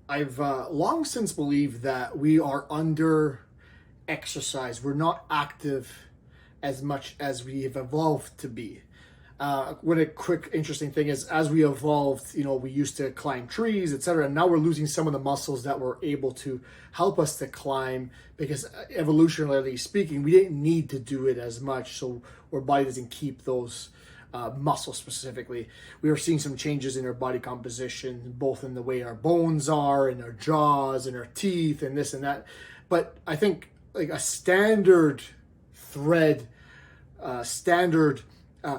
I've long since believed that we are under exercise. We're not active as much as we have evolved to be. What a quick, interesting thing is, as we evolved, we used to climb trees, etc. And now we're losing some of the muscles that were able to help us to climb because, evolutionarily speaking, we didn't need to do it as much. So our body doesn't keep those muscles specifically. We are seeing some changes in our body composition, both in the way our bones are, and our jaws, and our teeth, and this and that. But I think like a standard thread,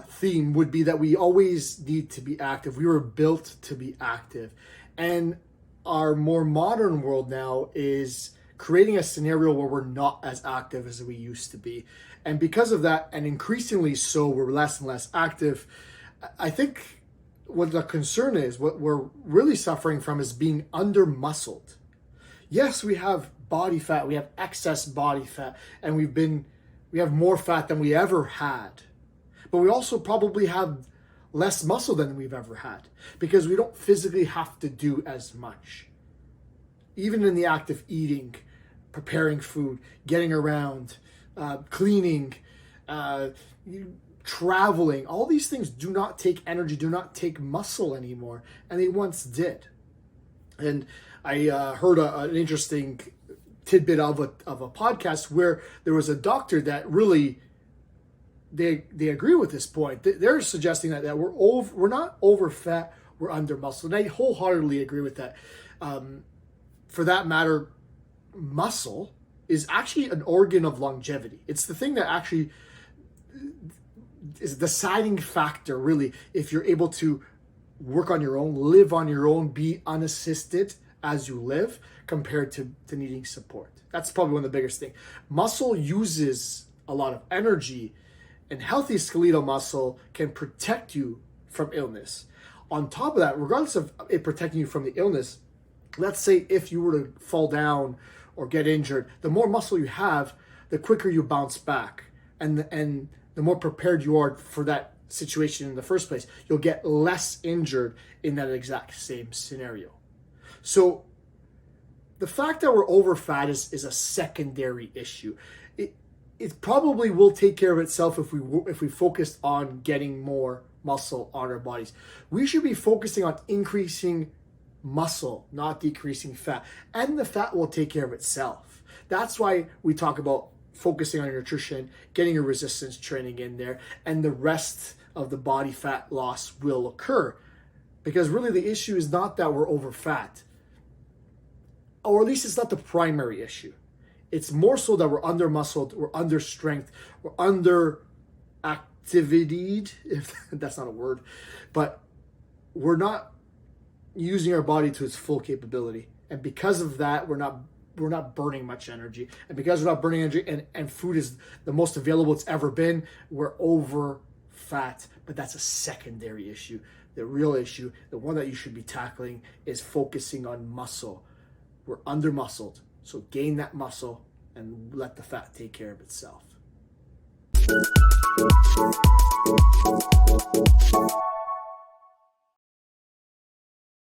theme would be that we always need to be active. We were built to be active. And our more modern world now is creating a scenario where we're not as active as we used to be. And because of that, and increasingly so, we're less and less active. I think what the concern is, what we're really suffering from, is being under-muscled. Yes, we have body fat, we have excess body fat, and we have more fat than we ever had. But we also probably have less muscle than we've ever had because we don't physically have to do as much. Even in the act of eating, preparing food, getting around, cleaning, traveling, all these things do not take energy, do not take muscle anymore, and they once did. And I heard an interesting tidbit of a podcast where there was a doctor that really they agree with this point. They're suggesting that we're not over fat, we're under muscle, and I wholeheartedly agree with that. For that matter, muscle is actually an organ of longevity. It's the thing that actually is the deciding factor, really, if you're able to work on your own, live on your own, be unassisted as you live, compared to needing support. That's probably one of the biggest things. Muscle uses a lot of energy, and healthy skeletal muscle can protect you from illness. On top of that, regardless of it protecting you from the illness, let's say if you were to fall down or get injured, the more muscle you have, the quicker you bounce back, and the more prepared you are for that situation in the first place. You'll get less injured in that exact same scenario. So the fact that we're over fat is a secondary issue. It probably will take care of itself if we focused on getting more muscle on our bodies. We should be focusing on increasing muscle, not decreasing fat, and the fat will take care of itself. That's why we talk about focusing on your nutrition, getting your resistance training in there, and the rest of the body fat loss will occur. Because really the issue is not that we're over fat, or at least it's not the primary issue. It's more so that we're under muscled, we're under strength, we're under activityed, if that's not a word, but we're not using our body to its full capability. And because of that, we're not burning much energy. And because we're not burning energy, and food is the most available it's ever been, we're over fat. But that's a secondary issue. The real issue, the one that you should be tackling, is focusing on muscle. We're under muscled. So gain that muscle and let the fat take care of itself.